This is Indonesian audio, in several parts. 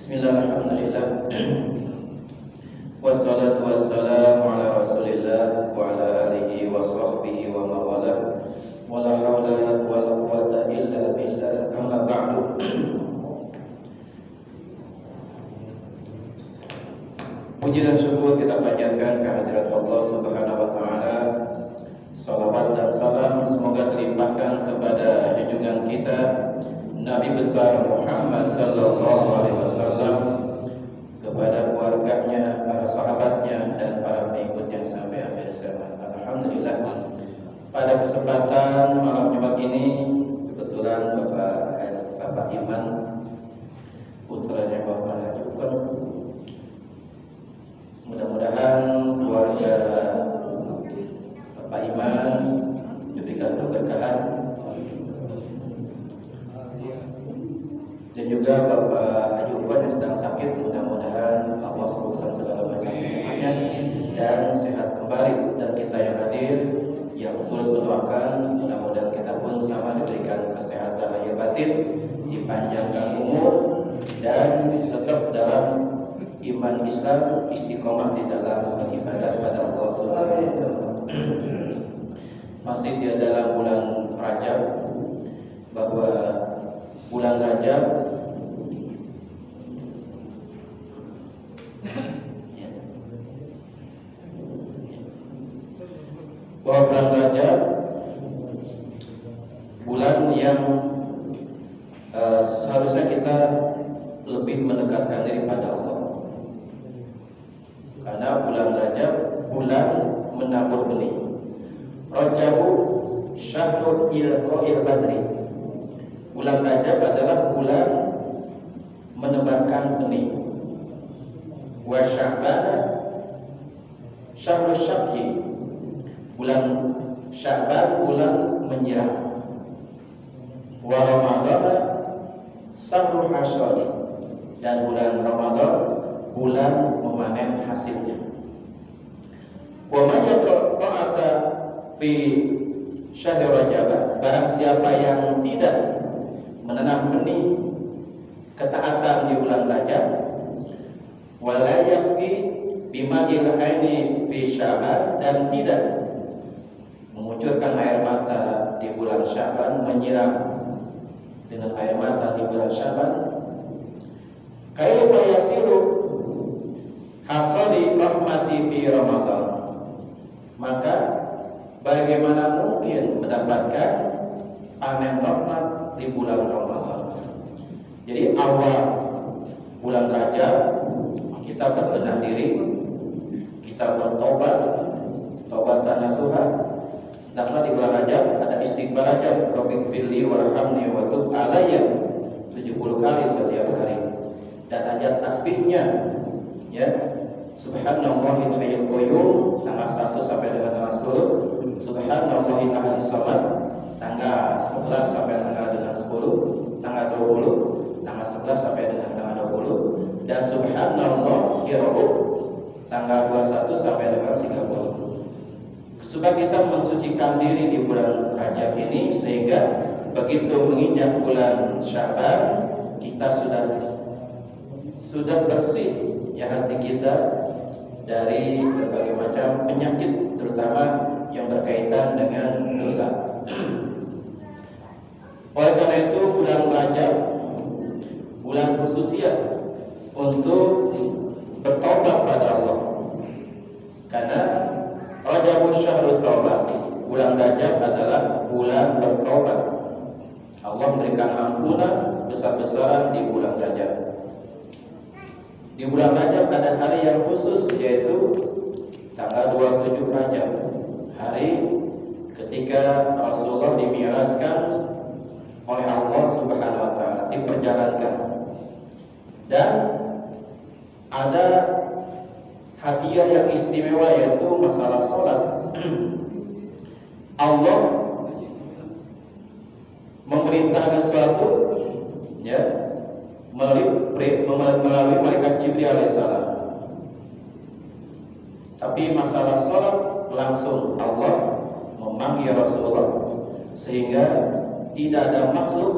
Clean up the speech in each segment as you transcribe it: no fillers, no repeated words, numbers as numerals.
Bismillahirrahmanirrahim. Wassalatu wassalamu ala Rasulillah wa ala alihi wa sahbihi wa mawala. Wala hawla wala quwwata illa billah. Amma ba'du. Puji dan syukur kita panjatkan kehadirat Allah Subhanahu wa taala. Salawat dan salam semoga terlimpahkan kepada junjungan kita Nabi besar Muhammad sallallahu alaihi wasallam, kepada keluarganya, para sahabatnya dan para pengikutnya sampai akhir zaman. Alhamdulillah, pada kesempatan malam Jumat ini kebetulan Bapak Iman, putranya Bapak Haji Ukon, mudah-mudahan keluarga Bapak Iman diberikan keberkahan, dan juga Bapak Haji Ukon yang sedang sakit, mudah-mudahan Allah sembuhkan segala macam penyakitnya dan sehat kembali. Dan kita yang hadir yang turut mendoakan, mudah-mudahan kita pun sama diberikan kesehatan lahir batin, dipanjangkan umur, dan tetap dalam iman Islam, istiqomah di dalam beribadah pada Allah Subhanahu wa taala. Masih di dalam bulan Rajab, bahwa bulan Rajab bulan yang seharusnya kita lebih mendekatkan diri pada Allah, karena bulan Rajab bulan menabur benih. Rajabu syahrul ilqa'il badri. Bulan Rajab adalah bulan menebarkan benih. Wa Sya'ban syahrul syaqi. Bulan Sya'ban bulan menyiram. Wa Ramadan syahrul hasadi. Dan bulan Ramadan bulan memanen hasilnya. Wa man yaqra'ata fi syahr Rajab, barang siapa yang tidak menanam benih ketaatan di bulan Rajab, wala yasqi bima'il aini fi Sya'ban, dan tidak mengucurkan air mata di bulan Sya'ban, menyiram dengan air mata di bulan Sya'ban, kaifa yasiru hasadi rahmati fi Ramadan, maka bagaimana mungkin mendapatkan panen rahmat di bulan Ramadan. Jadi awal bulan Rajab kita berbenah diri, kita bertobat, tobatan nasuha. Karena di bulan Rajab ada istighfar Rajab, Rabbighfirli warhamni wa tub alayya 70 kali setiap hari. Dan ada tasbihnya, ya. Subhanallahil hayyul qayyum tanggal 1 sampai dengan tanggal 10. Subhanallahil ahadis samad tanggal 11 sampai dengan 10, tanggal 20, tanggal 11 sampai dengan tanggal 20, dan subhanallah kirabu tanggal 21 sampai dengan 30. Supaya kita mensucikan diri di bulan Rajab ini, sehingga begitu menginjak bulan Sya'ban kita sudah bersih ya hati kita dari berbagai macam penyakit, terutama yang berkaitan dengan dosa. Oleh karena itu bulan Rajab bulan khususnya untuk bertobat pada Allah, karena Rajabus syahrut taubat, bulan Rajab adalah bulan bertobat. Allah memberikan ampunan besar-besaran di bulan Rajab. Di bulan Rajab ada hari yang khusus, yaitu tanggal 27 Rajab, hari ketika Rasulullah dimi'rajkan oleh Allah Subhanahu wa taala, diperjalankan. Dan ada hadiah yang istimewa, yaitu masalah sholat. Allah memerintahkan sesuatu, ya, melalui malaikat Jibril alaihissalam. Tapi masalah sholat langsung Allah memanggil Rasulullah, sehingga tidak ada makhluk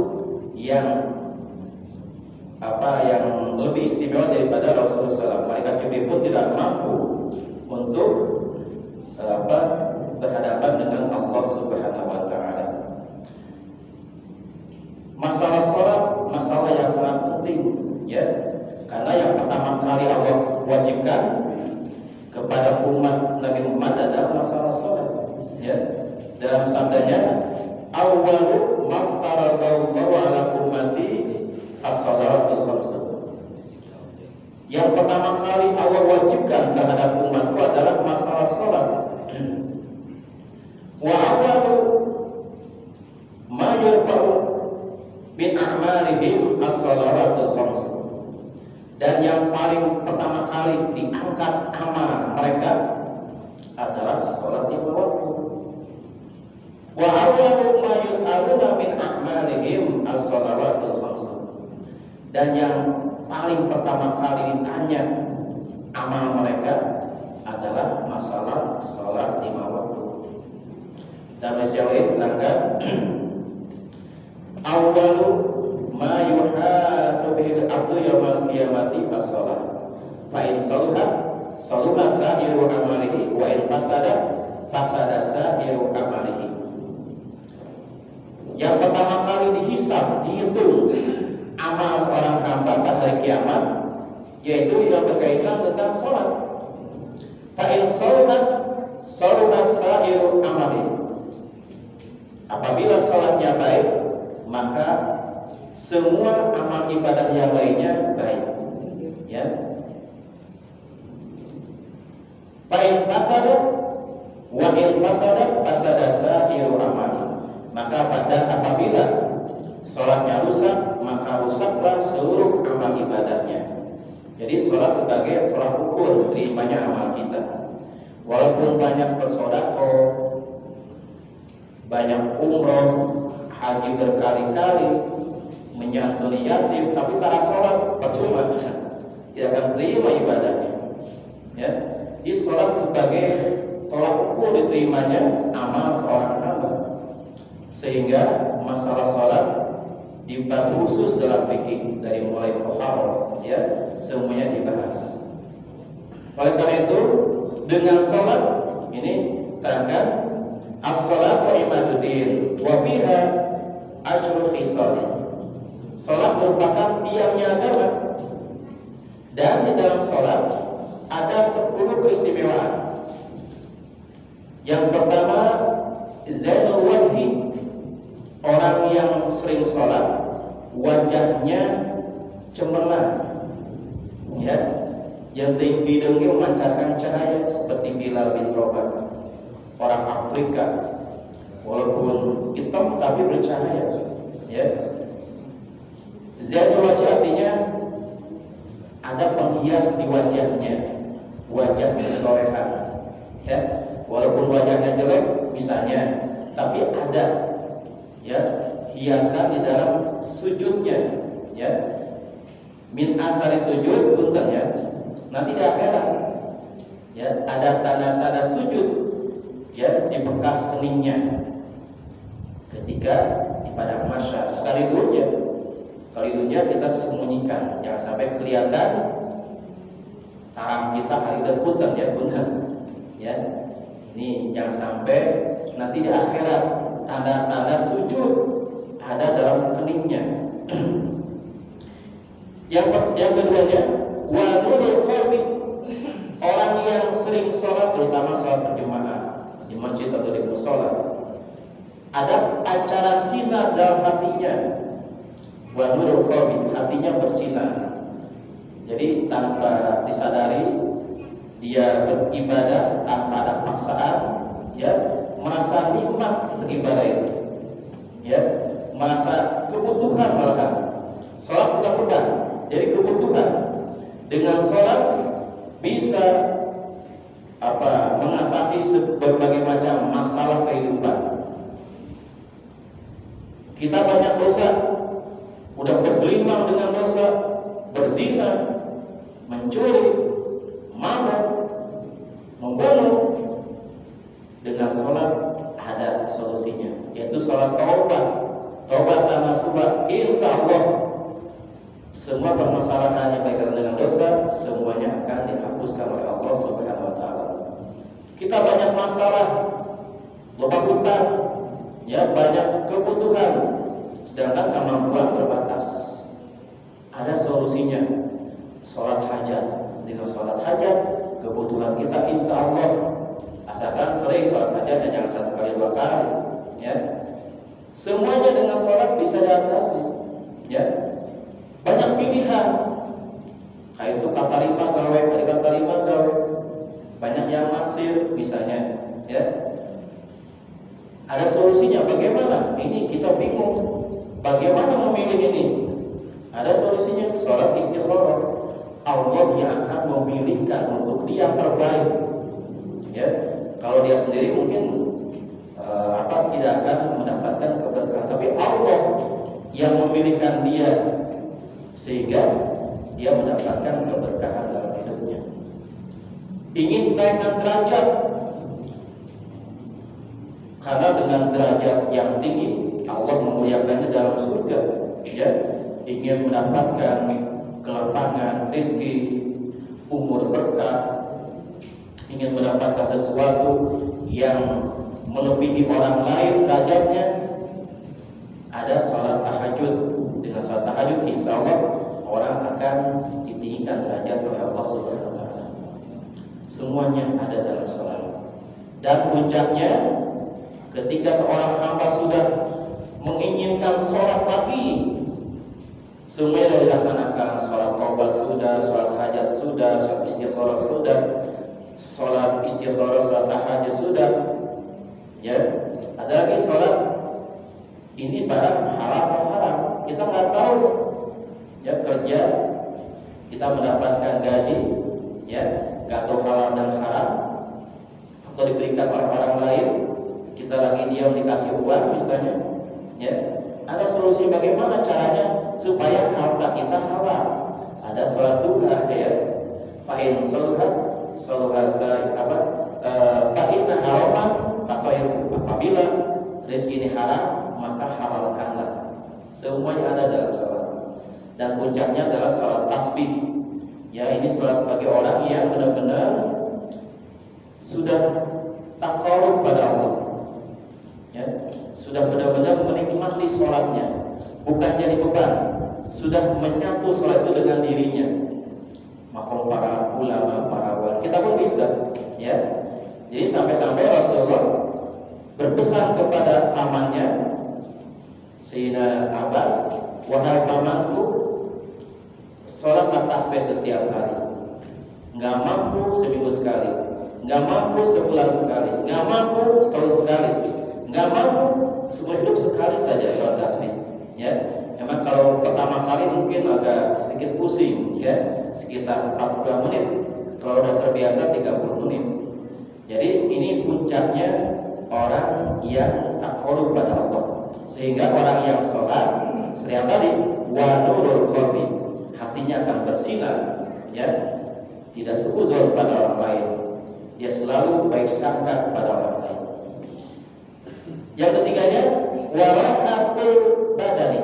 yang apa yang lebih istimewa daripada Rasulullah SAW. Malaikat Jibril pun tidak mampu untuk berhadapan dengan Allah Subhanahu wa taala. Masalah salat masalah yang sangat penting, ya. Karena yang pertama kali Allah wajibkan kepada umat Nabi Muhammad adalah masalah salat, ya. Dalam sabdanya, awwalu ma faradallahu ala ummati as-shalawatul khamsah. Yang pertama kali Allah wajibkan terhadap umatku adalah masalah salat. Wa awwalu ma yurfa'u min a'malihim as-shalawatul khamsah. Dan yang paling pertama kali diangkat amal mereka adalah salat lima waktu. Wa awwalu ma yus'aluna min a'malihim as-shalawatul khamsah. Dan yang paling pertama kali ditanya amal mereka adalah masalah salat lima waktu. Dan Masyawirin terangkan awwalu ma yuhasabu bihi al-'abdu yawmal qiyamati as-shalah. Fa in salaha sa'iru amalihi wa in fasada sa'iru amalihi. Yang pertama kali dihisab, dihitung amal seorang hamba pada hari kiamat, yaitu yang berkaitan tentang salat. Fa in salaha sa'iru amalihi. Apabila salatnya baik, maka semua amal ibadah yang lainnya baik, ya. Baik fasada wa in fasada sa'iru amali. Maka apabila salatnya rusak, maka rusaklah seluruh amal ibadahnya. Jadi salat sebagai tolak ukur terimanya amal kita. Walaupun banyak bersedekah, banyak umroh, haji berkali-kali, menyantuni yatim, tapi tak sholat percuma, tidak akan terima ibadahnya. Ya, di sholat sebagai tolak ukur diterimanya amal seorang hamba. Sehingga masalah sholat dibahas khusus dalam fikih dari mulai muharram, ya, semuanya dibahas. Oleh karena itu, dengan sholat ini terangkan as-salatu imaduddin wa fiha ajru khisal. Salat merupakan tiangnya agama. Dan di dalam salat ada 10 keistimewaan. Yang pertama, zainul wajhi. Orang yang sering salat wajahnya cemerlang, ya, yang hidungnya memancarkan cahaya seperti Bilal bin Rabah, orang Afrika, walaupun hitam tapi bercahaya, ya. Zainul wajh artinya ada penghias di wajahnya, wajah kesolehan, ya. Walaupun wajahnya jelek misalnya, tapi ada, ya, hiasan di dalam sujudnya, ya. Min asari sujud, punten, ya. Nanti di akhirat, ya, ada tanda-tanda sujud, ya, di bekas keningnya ketika di padang mahsyar. Kali dunia kita sembunyikan, jangan sampai kelihatan taraf kita hari itu, punten, ya. Ini jangan sampai nanti di akhirat tanda-tanda sujud ada dalam keningnya. Yang keduanya, wa nurul qalbi. Orang yang sering sholat, terutama sholat berjamaah di masjid atau di mushola, ada pancaran sinar dalam hatinya. Wa nurul qalbi, hatinya bersinar. Jadi tanpa disadari dia beribadah tanpa ada paksaan, ya, merasa nikmat beribadah itu, ya, merasa kebutuhan malahan. Salat bukan beban, jadi kebutuhan. Dengan salat bisa mengatasi berbagai macam masalah kehidupan. Kita banyak dosa, udah bergelimang dengan dosa, berzina, mencuri, mabuk, membunuh. Dengan sholat ada solusinya, yaitu sholat taubat nasuha. Insya Allah semua permasalahan yang berkaitan dengan dosa semuanya akan dihapuskan oleh Allah Subhanahu wa taala. Kita banyak masalah, lupa hutang, ya banyak kebutuhan, sedangkan kemampuan terbatas. Ada solusinya. Salat hajat, dengan salat hajat kebutuhan kita insya Allah, asalkan sering salat hajat dan jangan 1 kali 2 kali, ya. Semuanya dengan salat bisa diatasi, ya. Banyak pilihan. Kayak itu kata 5 gawe, kata 5 gawe. Banyak yang naksir misalnya, ya. Ada solusinya. Bagaimana? Ini kita bingung. Bagaimana memilih ini? Ada solusinya. Salat istikharah. Allah yang akan memilihkan untuk dia terbaik. Ya, kalau dia sendiri mungkin tidak akan mendapatkan keberkahan, tapi Allah yang memilihkan dia sehingga dia mendapatkan keberkahan dalam hidupnya. Ingin naikkan derajat, karena dengan derajat yang tinggi Allah memuliakannya dalam surga. Ya, ingin mendapatkan kelapangan, rezeki, umur berkah, ingin mendapatkan sesuatu yang melebihi orang lain derajatnya, ada salat tahajud. Dengan salat tahajud insya Allah orang akan ditinggikan derajat oleh Allah Subhanahu wa taala. Semuanya ada dalam salat. Dan puncaknya ketika seorang hamba sudah menginginkan salat lagi, semuanya sudah dilaksanakan. Salat taubat sudah, salat hajat sudah, salat istikharah sudah, salat istikharah, salat tahajud sudah. Ya, ada lagi salat ini barang halal atau haram. Kita nggak tahu. Ya, kerja kita mendapatkan gaji, ya, nggak tahu halal dan haram atau diberikan oleh orang lain. Kita lagi diam dikasih uang misalnya, ya. Ada solusi bagaimana caranya supaya harta kita halal. Ada salat duha, ya. Fa'in saluhat fa'inna haraman fa'in, apabila rezeki ini haram maka halalkanlah. Semuanya ada dalam salat. Dan puncaknya adalah salat tasbih. Ya, ini salat bagi orang yang benar-benar sudah taqarrub pada Allah. Ya, sudah benar-benar menikmati salatnya, bukan jadi beban. Sudah menyatu salat itu dengan dirinya. Makom para ulama, para wali, kita pun bisa, ya. Jadi sampai-sampai Rasulullah berpesan kepada pamannya Sayyidina Abbas, wahai pamanku, sholat tasbih setiap hari. Nggak mampu seminggu sekali, nggak mampu sebulan sekali, nggak mampu setahun sekali, nggak mampu seumur hidup sekali saja sholat tasbih. Ya, memang kalau pertama kali mungkin agak sedikit pusing, ya, sekitar 42 menit. Kalau udah terbiasa 30 menit. Jadi ini puncaknya orang yang taqarrub pada Allah. Sehingga orang yang sholat, setiap tadi wa nurul qalbi, hatinya akan bersinar, ya, tidak seuzon pada orang lain. Dia selalu baik sangka kepada orang lain. Yang ketiganya warahatul badani,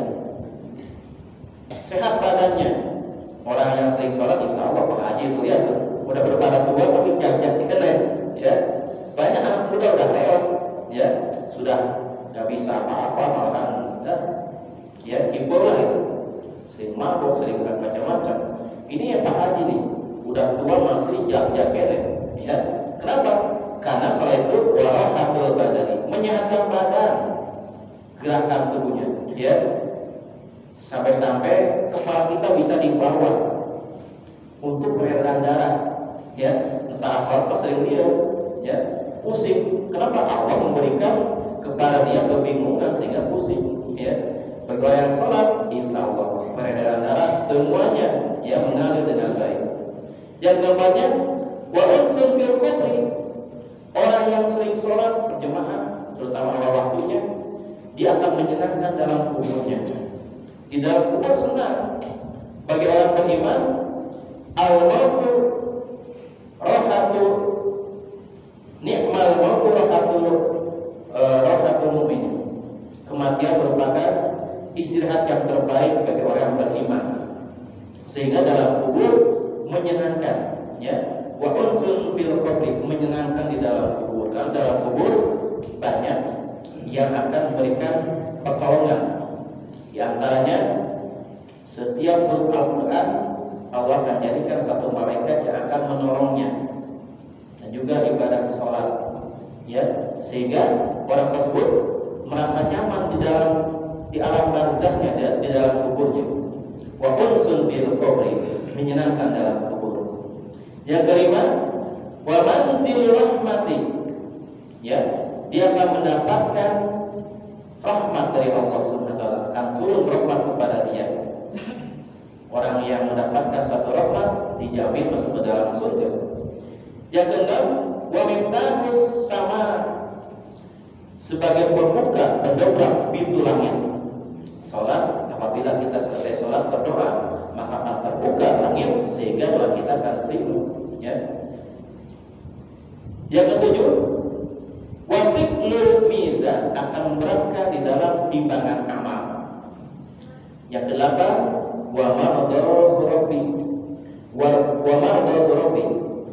sehat badannya. Orang yang sering sholat insya Allah Pak Haji itu lihat tuh, udah berbadan tua tapi jak-jak dikene, ya. Banyak anak muda udah lewat, ya, sudah nggak bisa apa-apa malahan, ya, kibur lah itu, sering mabuk, sering macam-macam. Ini ya Pak Haji nih, udah tua masih jak-jak kene, ya. Kenapa? Karena setelah itu warahatul badani, menyehatkan badan, gerakan tubuhnya, ya. Sampai-sampai kepala kita bisa dibawa untuk peredaran darah, ya. Entah apa sering dia, ya, pusing. Kenapa? Allah memberikan kepada dia kebingungan sehingga pusing, ya. Bagi orang yang sholat, insya Allah peredaran darah semuanya yang mengalir dengan baik. Yang keempatnya, wa'unsul fil qadri, orang yang sering sholat berjemaah, terutama awal waktunya, dia akan menyenangkan dalam kuburnya. Di dalam kubur senang. Bagi orang beriman, al-mautu rahatu ni'mal mautu rahatu mu'min. Kematian merupakan istirahat yang terbaik bagi orang beriman. Sehingga dalam kubur menyenangkan, ya. Wa unsun fil qabri, menyenangkan di dalam kubur. Karena dalam kubur banyak yang akan memberikan pertolongan. Di antaranya setiap huruf Al-Quran Allah akan jadikan satu malaikat yang akan menolongnya. Dan juga ibadah sholat, ya, sehingga orang tersebut merasa nyaman di alam barzahnya, di dalam kuburnya. Wa unsun fil qabri, menyenangkan dalam kubur. Yang kelima, wa manzil rahmati, ya, dia akan mendapatkan rahmat dari Allah Subhanahu wa taala, akan turun rahmat kepada dia. Orang yang mendapatkan satu rahmat dijamin masuk ke dalam surga. Yang keenam, wa miftahus sama, sebagai pembuka pendobrak pintu langit. Salat, apabila kita selesai salat berdoa, maka akan terbuka langit sehingga doa kita akan terima, ya. Yang ketujuh, wasiqlul mizan, akan memberatkan di dalam timbangan amal. Yang kedelapan, wa mardatu rabbi,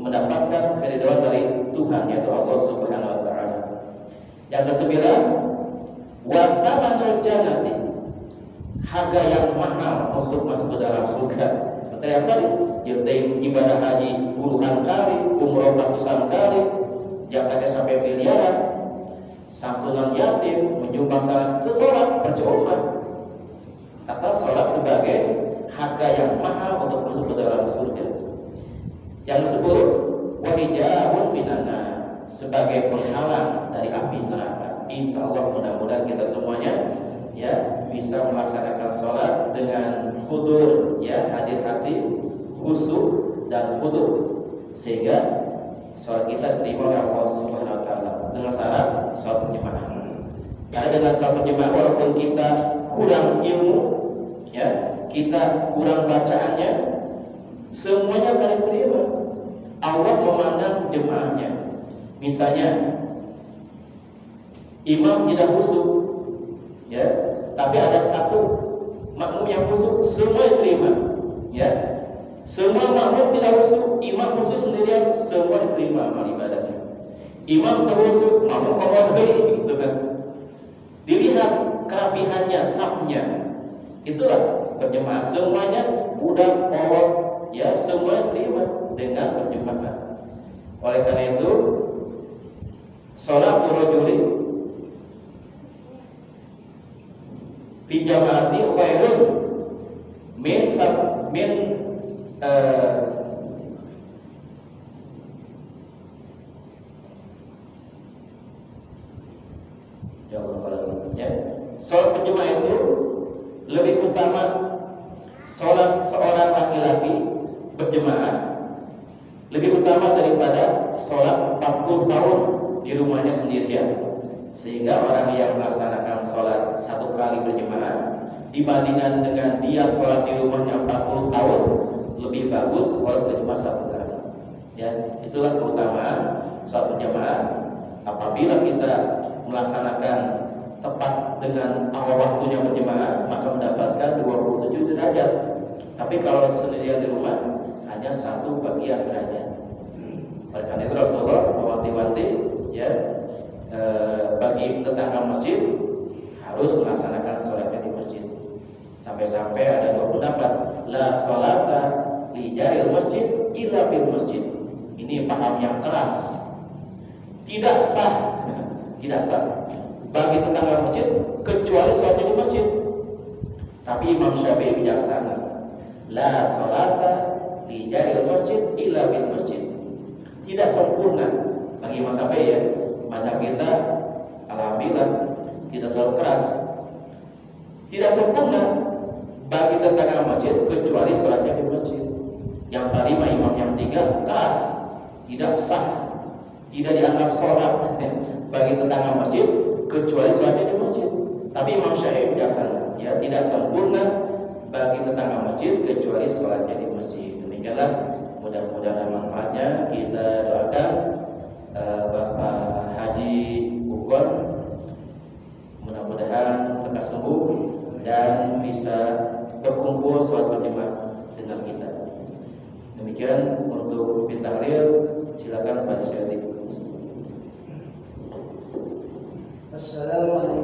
mendapatkan keridhaan dari Tuhan, yaitu Allah Subhanahu wa taala. Yang kesembilan, wa thamanul jannati, harga yang mahal untuk masuk ke dalam surga. Seperti yang tadi, yaitu ibadah haji puluhan kali, umroh ratusan kali, zakatnya sampai miliaran, santunan yatim, menyumbang salah satu sholat percuma. Kata sholat sebagai harga yang mahal untuk masuk ke dalam surga. Yang ke-10, wa hijabun minan nar, sebagai penghalang dari api neraka. Insya Allah mudah-mudahan kita semuanya, ya, bisa melaksanakan sholat dengan khudur, ya, hadir hati, khusyuk dan khudur, sehingga sholat kita diterima oleh Allah Subhanahu wa taala dengan syarat sholat berjamaah. Karena dengan sholat berjamaah, walaupun kita kurang ilmu, ya, kita kurang bacaannya, semuanya akan diterima. Allah memandang jemaahnya. Misalnya imam tidak khusyuk, ya, tapi ada satu makmum yang khusyuk, semua diterima, ya. Semua makmum tidak khusyuk, imam khusyuk sendirian, semua diterima amal ibadahnya. Imam terkhusyuk, makmum komodoi, gitu kan. Dilihat kerapihannya, safnya. Itulah berjemaah, semuanya budak, polos, ya, semua diterima dengan berjemaah. Oleh karena itu, sholat rajuli fi jamaati khairun min ya, sholat berjamaah itu lebih utama sholat seorang laki-laki berjemaah, lebih utama daripada sholat 40 tahun di rumahnya sendirian. Sehingga orang yang melaksanakan sholat satu kali berjemaah dibandingkan dengan dia sholat di rumahnya 40 tahun, lebih bagus sholat berjemaah satu kali, ya. Itulah keutamaan sholat berjemaah. Apabila kita melaksanakan tepat dengan awal waktunya berjemaah, maka mendapatkan 27 derajat. Tapi kalau sendirian di rumah, hanya 1 bagian derajat. Oleh karena itu Rasulullah mewanti-wanti, ya, bagi tetangga masjid harus melaksanakan sholatnya di masjid. Sampai-sampai ada 2 pendapat, la sholata li jaril masjid illa fil masjid. Ini paham yang keras. Tidak sah bagi tetangga masjid kecuali sholatnya di masjid. Tapi Imam Syafi'i bijaksana, la sholata li jaril masjid illa fil masjid. Tidak sempurna bagi Imam Syafi'i, ya. Mazhab kita alhamdulillah tidak terlalu keras. Tidak sempurna bagi tetangga masjid kecuali sholatnya di masjid. Yang tadi imam yang 3 keras, tidak sah, tidak dianggap sholat bagi tetangga masjid kecuali sholatnya di masjid. Tapi Imam Syafi'i bijaksana, ya, tidak sempurna bagi tetangga masjid kecuali sholatnya di masjid. Demikianlah, mudah-mudahan manfaatnya. Kita doakan Bapak Haji Bukon, mudah-mudahan lekas sembuh dan bisa berkumpul sholat berjamaah dengan kita. Assalamualaikum